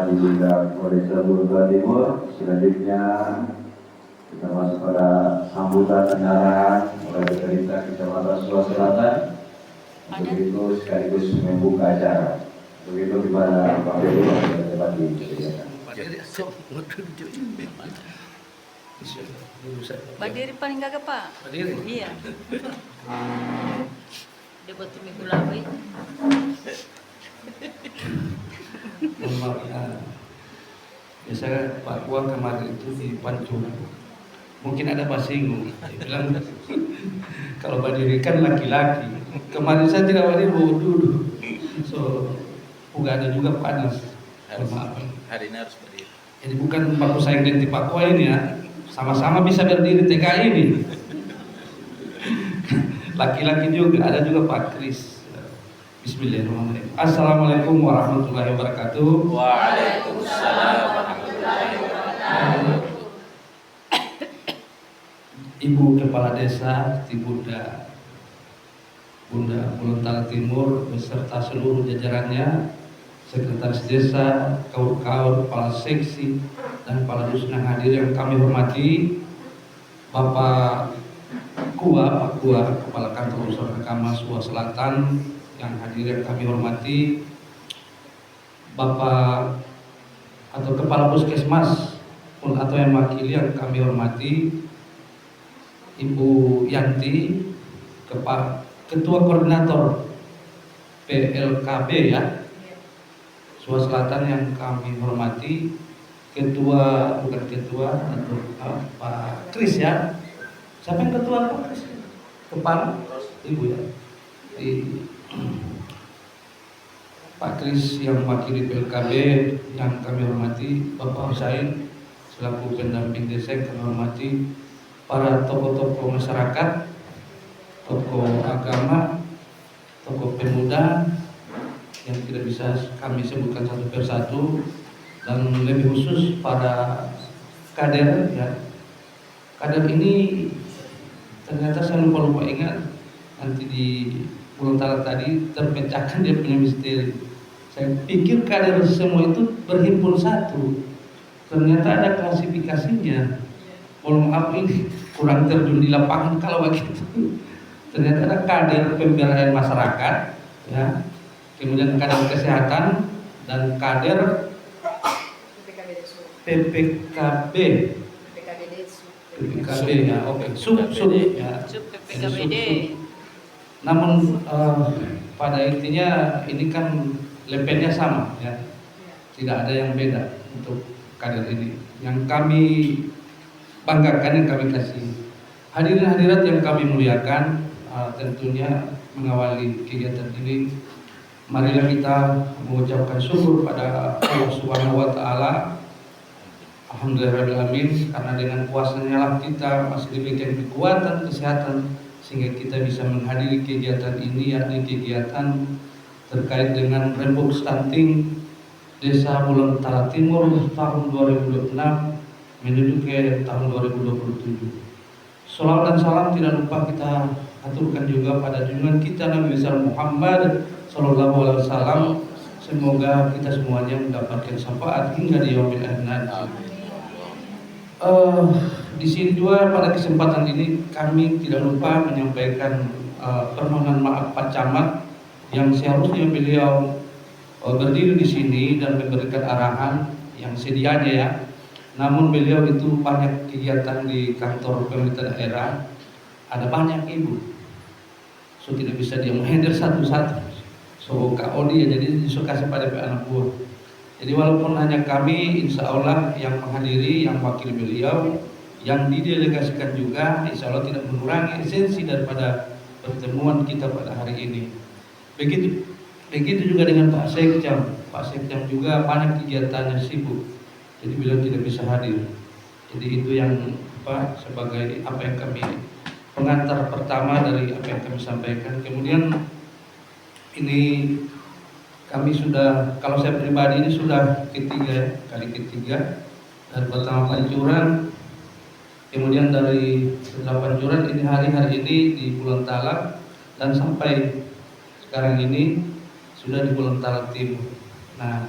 di Bunda Desa Buluga Timur. Selanjutnya kita masuk pada sambutan penyerahan oleh pemerintah Kecamatan Sulawesi Selatan. Untuk itu sekaligus membuka acara. Begitu kepada Pak Dewi yang dapat disediakan. Berdiri paling gagah Pak. Berdiri? Iya. Dia buat minggu lalu. Maaf ya. Biasanya Pak Kuang kemarin itu di Pancung. Mungkin ada basing. Dia bilang kalau berdiri kan laki-laki. Kemarin saya tidak berdiri bawa dulu. So, juga ada juga panas. Maaf. Hari ini harus berdiri. Jadi bukan baku sayang dan Pak Kuang ini ya. Sama-sama bisa berdiri TKI ini. Laki-laki juga, ada juga Pak Kris. Bismillahirrahmanirrahim. Assalamualaikum warahmatullahi wabarakatuh. Waalaikumsalam warahmatullahi wabarakatuh. Ibu Kepala Desa di Bunda Gorontalo Timur beserta seluruh jajarannya, Sekretaris Desa, kaur-kaur, Kepala Seksi, dan Kepala Dusun yang hadir yang kami hormati, Bapak Pak Kua, Kepala Kantor Usaha Kekamas Sulawesi Selatan yang hadir yang kami hormati, Bapak atau Kepala Puskesmas atau yang wakili yang kami hormati, Ibu Yanti, Ketua Koordinator PLKB ya, Sulawesi Selatan yang kami hormati, bukan ketua atau Pak Kris ya. Siapa yang ketua Pak Kris? Kepala Ibu ya. Pak Kris yang mewakili PLKB yang kami hormati, Bapak Husain selaku pendamping desa yang kami hormati, para tokoh-tokoh masyarakat, tokoh agama, tokoh pemuda yang tidak bisa kami sebutkan satu persatu, dan lebih khusus para kader ya. Kader ini ternyata saya lupa ingat, nanti di Gorontalo tadi terpecahkan dia punya misteri. Saya pikir kader semua itu berhimpun satu, ternyata ada klasifikasinya. Mohon maaf ini kurang terjun di lapangan kalau begitu. Ternyata ada kader pemberdayaan masyarakat ya, kemudian kader kesehatan dan kader PPKB ya, oke, sub ya, PPKBD. Namun pada intinya ini kan levelnya sama ya, tidak ada yang beda untuk kader ini. Yang kami banggakan, yang kami kasih, hadirin hadirat yang kami muliakan, tentunya mengawali kegiatan ini, marilah kita mengucapkan syukur pada Allah Subhanahu wa Ta'ala. Alhamdulillahirrahmanirrahim, karena dengan kuasanya lah kita masih diberikan kekuatan, kesehatan, sehingga kita bisa menghadiri kegiatan ini, yakni kegiatan terkait dengan rembuk stunting Desa Gorontalo Timur tahun 2026 menuju ke tahun 2027. Salawat dan salam tidak lupa kita aturkan juga pada junjungan kita Nabi besar Muhammad Sallallahu Alaihi Wasallam. Semoga kita semuanya mendapatkan syafaat hingga di yaumil akhir nanti. Di sini juga pada kesempatan ini kami tidak lupa menyampaikan permohonan maaf Pak Camat yang seharusnya beliau berdiri di sini dan memberikan arahan yang sedianya ya. Namun beliau itu banyak kegiatan di kantor pemerintah daerah, ada banyak ibu, so tidak bisa dia menghandle satu-satu. So KO dia jadi so kasih pada anak buah. Jadi walaupun hanya kami, insya Allah yang menghadiri, yang wakil beliau, yang didelegasikan juga, insya Allah tidak mengurangi esensi daripada pertemuan kita pada hari ini. Begitu juga dengan Pak Sekjam. Pak Sekjam juga banyak kegiatannya sibuk, jadi beliau tidak bisa hadir. Jadi itu yang sebagai apa yang kami pengantar pertama dari apa yang kami sampaikan. Kemudian ini kami sudah, kalau saya pribadi ini sudah kali ketiga dari pertama Pancuran, kemudian dari setelah Pancuran ini hari-hari ini di Gorontalo, dan sampai sekarang ini sudah di Gorontalo Timur. Nah,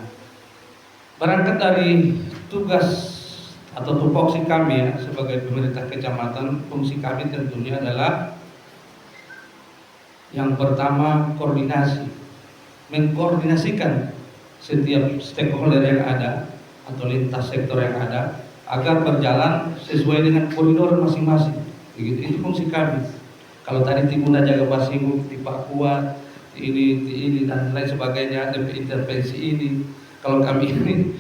Berangkat dari tugas atau tupoksi kami ya sebagai pemerintah kecamatan, fungsi kami tentunya adalah yang pertama koordinasi, mengkoordinasikan setiap stakeholder yang ada atau lintas sektor yang ada agar berjalan sesuai dengan koridor masing-masing. Begitu, itu fungsi kami. Kalau tadi Timuna jaga Basimu, di Papua, ini dan lain sebagainya, ada intervensi ini. Kalau kami ini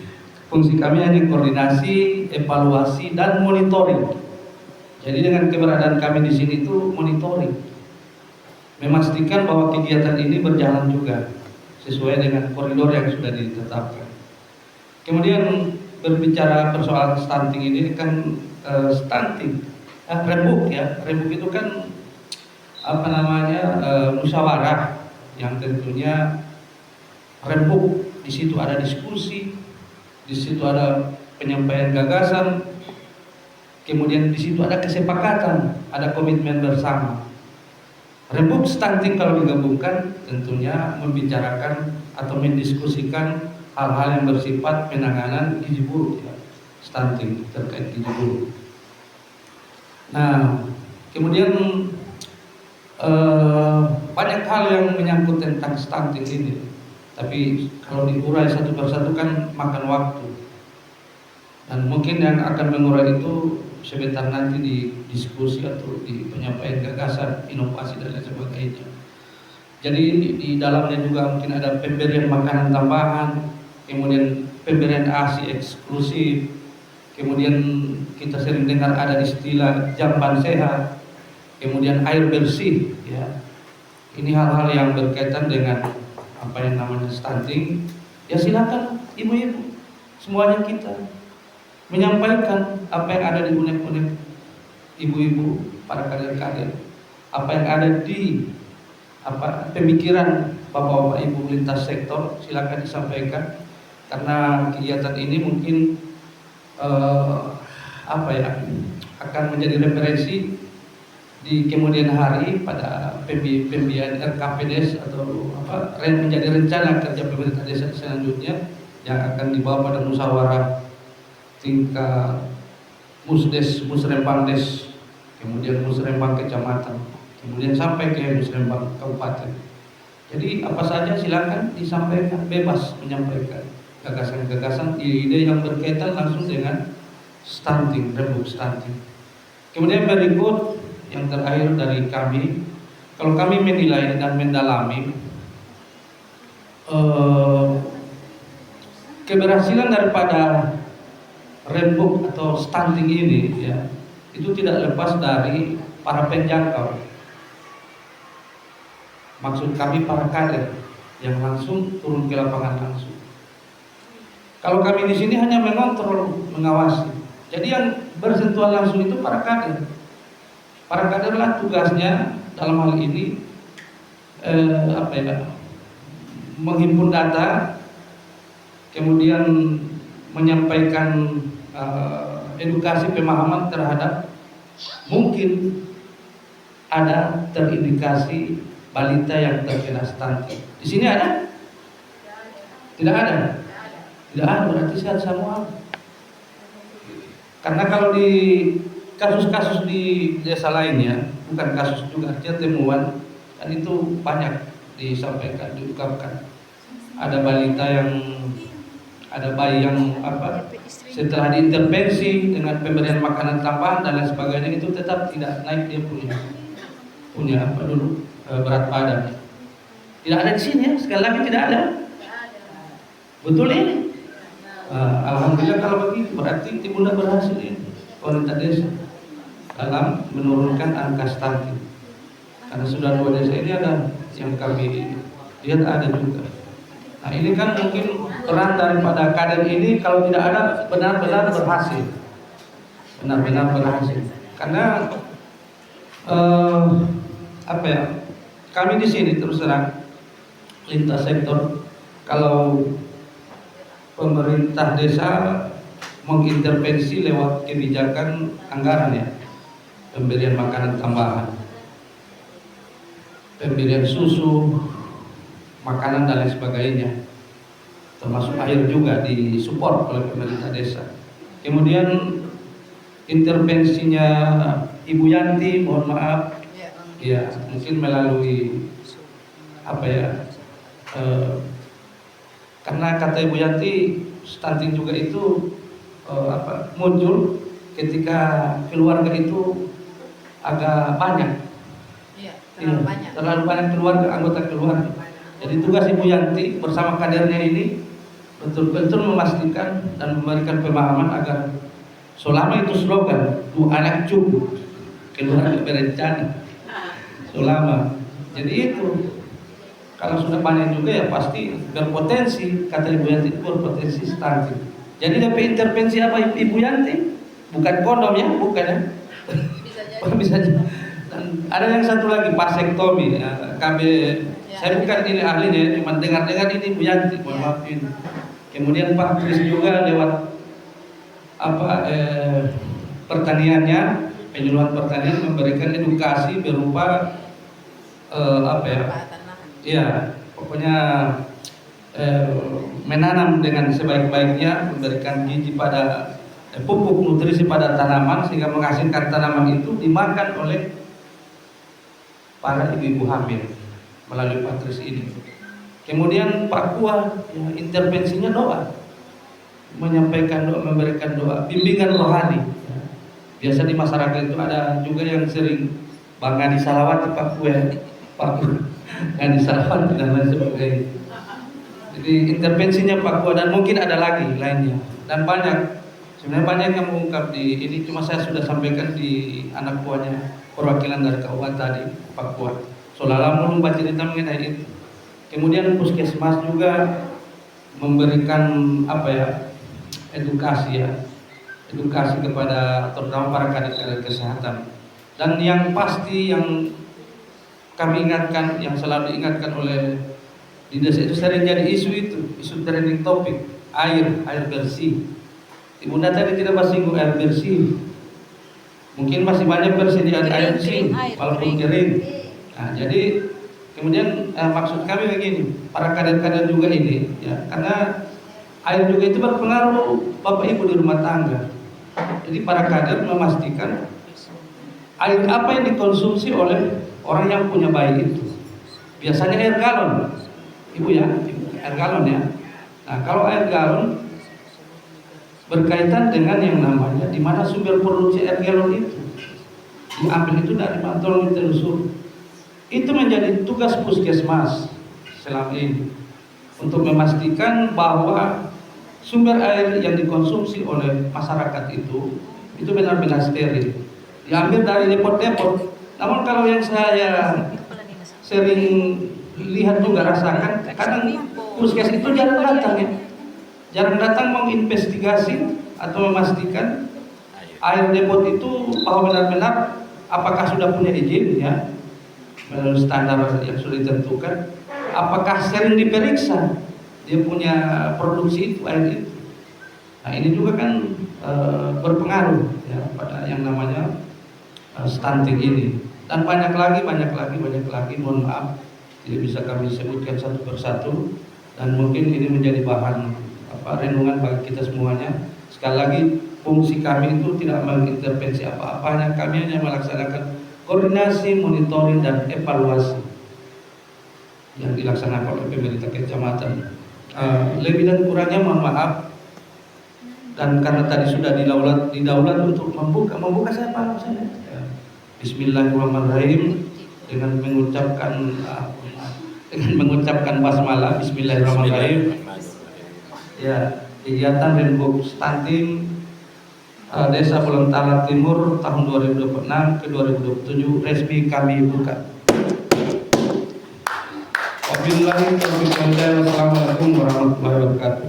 fungsi kami hanya koordinasi, evaluasi dan monitoring. Jadi dengan keberadaan kami di sini itu monitoring, memastikan bahwa kegiatan ini berjalan juga sesuai dengan koridor yang sudah ditetapkan. Kemudian berbicara persoalan stunting ini kan stunting, rembuk ya, rembuk itu kan apa namanya musyawarah yang tentunya rembuk. Di situ ada diskusi, di situ ada penyampaian gagasan, kemudian di situ ada kesepakatan, ada komitmen bersama. Rembuk stunting kalau digabungkan tentunya membicarakan atau mendiskusikan hal-hal yang bersifat penanganan gizi buruk ya, stunting terkait gizi buruk. Nah, kemudian banyak hal yang menyangkut tentang stunting ini, tapi kalau diurai satu persatu kan makan waktu, dan mungkin yang akan mengurai itu sebentar nanti di diskusi atau di penyampaian gagasan, inovasi dan lain sebagainya. Jadi di dalamnya juga mungkin ada pemberian makanan tambahan, kemudian pemberian ASI eksklusif, kemudian kita sering dengar ada istilah jamban sehat, kemudian air bersih ya. Ini hal-hal yang berkaitan dengan apa yang namanya stunting. Ya silakan ibu-ibu semuanya kita menyampaikan apa yang ada di unek-unek ibu-ibu, para kader-kader, apa yang ada di pemikiran bapak-bapak ibu lintas sektor, silakan disampaikan, karena kegiatan ini mungkin akan menjadi referensi di kemudian hari pada pembiayaan RKPDes atau menjadi rencana kerja pemerintah desa selanjutnya yang akan dibawa pada musyawarah tingkat Musdes, Musrembangdes, kemudian Musrembang Kecamatan, kemudian sampai ke Musrembang Kabupaten. Jadi apa saja silakan disampaikan, bebas menyampaikan gagasan-gagasan, ide yang berkaitan langsung dengan stunting, rembuk stunting. Kemudian berikut yang terakhir dari kami, kalau kami menilai dan mendalami keberhasilan daripada rembuk atau stunting ini ya, itu tidak lepas dari para penjangkau. Maksud kami para kader yang langsung turun ke lapangan langsung. Kalau kami di sini hanya mengontrol, mengawasi. Jadi yang bersentuhan langsung itu para kader. Para kaderlah tugasnya dalam hal ini menghimpun data, kemudian menyampaikan edukasi pemahaman terhadap mungkin ada terindikasi balita yang terkena stunting. Di sini ada? Tidak ada? Tidak ada, berarti sehat semua. Karena kalau di kasus-kasus di desa lainnya, bukan kasus juga, artinya temuan, dan itu banyak disampaikan, diungkapkan. Ada balita yang, ada bayi yang setelah diintervensi dengan pemberian makanan tambahan dan lain sebagainya, itu tetap tidak naik dia punya berat badan. Tidak ada di sini ya, sekali lagi tidak ada. Betul ini. Alhamdulillah kalau begitu berarti Timuna berhasil ini pemerintah desa dalam menurunkan angka stunting. Karena sudah 2 desa ini ada yang kami lihat ada juga. Nah ini kan mungkin peran daripada kader ini kalau tidak ada benar-benar berhasil, benar-benar berhasil. Karena kami di sini terus terang lintas sektor, kalau pemerintah desa mengintervensi lewat kebijakan anggaran ya, pemberian makanan tambahan, pemberian susu, makanan dan lain sebagainya, termasuk air juga disupport oleh pemerintah desa. Kemudian intervensinya Ibu Yanti, mohon maaf, ya mungkin melalui apa ya, karena kata Ibu Yanti stunting juga itu muncul ketika keluarga itu agak banyak. Terlalu banyak keluarga, anggota keluarga. Jadi tugas Ibu Yanti bersama kadernya ini betul-betul memastikan dan memberikan pemahaman agar selama itu slogan 2 anak cukup, keluarga berencana. Selama, jadi itu kalau sudah banyak juga ya pasti berpotensi, kata Ibu Yanti, berpotensi stunting. Jadi dapat intervensi apa Ibu Yanti? Bukan kondom ya, bukan ya? Bisa jadi. Dan ada yang satu lagi, vasektomi, KB. Saya bukan ini ahlinya, cuma dengar-dengar ini Bu Yanti, mohon maaf ini. Kemudian Pak Kris juga lewat pertaniannya, penyuluhan pertanian memberikan edukasi berupa pokoknya menanam dengan sebaik-baiknya, memberikan gizi pada pupuk nutrisi pada tanaman sehingga menghasilkan tanaman itu dimakan oleh para ibu-ibu hamil melalui patris ini. Kemudian Pak Kua ya, intervensinya doa, menyampaikan doa, memberikan doa, bimbingan rohani. Ya. Biasa di masyarakat itu ada juga yang sering bangga di salawat Pak Kua, Pak Kua yang di salawat dan lain sebagainya. Jadi intervensinya Pak Kua dan mungkin ada lagi lainnya dan banyak. Sebenarnya banyak yang mengungkap di ini, cuma saya sudah sampaikan di anak buahnya perwakilan dari kabupaten tadi, Pak Kua. Soalnya mau baca cerita mengenai itu. Kemudian puskesmas juga memberikan edukasi kepada terutama para kader-kader kesehatan. Dan yang pasti yang kami ingatkan, yang selalu diingatkan oleh di desa itu sering jadi isu trending topik, air bersih. Ibu Nda tadi tidak bersinggung air bersih. Mungkin masih banyak persediaan air bersih, walaupun kering. Nah, jadi kemudian maksud kami begini, para kader-kader juga ini, ya, karena air juga itu berpengaruh Bapak Ibu di rumah tangga. Jadi para kader memastikan air apa yang dikonsumsi oleh orang yang punya bayi itu. Biasanya air galon, Ibu ya, air galon ya. Nah, kalau air galon berkaitan dengan yang namanya di mana sumber produksi air galon itu diambil itu dari mantol ditelusur. Itu menjadi tugas puskesmas selama ini untuk memastikan bahwa sumber air yang dikonsumsi oleh masyarakat itu benar-benar steril, diambil dari depot-depot. Namun kalau yang saya sering lihat juga rasakan, kadang puskes itu jarang datang ya. Jarang datang menginvestigasi atau memastikan air depot itu bahwa benar-benar apakah sudah punya izin ya melalui standar yang sudah ditentukan, apakah sering diperiksa dia punya produksi itu air itu. Nah ini juga kan berpengaruh ya pada yang namanya stunting ini. Dan banyak lagi, mohon maaf tidak bisa kami sebutkan satu persatu dan mungkin ini menjadi bahan renungan bagi kita semuanya. Sekali lagi, fungsi kami itu tidak mengintervensi apa-apanya, kami hanya melaksanakan koordinasi, monitoring dan evaluasi yang dilaksanakan oleh pemerintah kecamatan. Lebih dan kurangnya mohon maaf. Dan karena tadi sudah didaulat untuk membuka saya paham saya. Bismillahirrahmanirrahim dengan mengucapkan basmalah. Bismillahirrahmanirrahim. Ya, kegiatan Renbuk Stunting Desa Bulentala Timur tahun 2026 ke 2027 resmi kami buka. Wabillahi taufiq wal hidayah. Wassalamualaikum warahmatullahi wabarakatuh.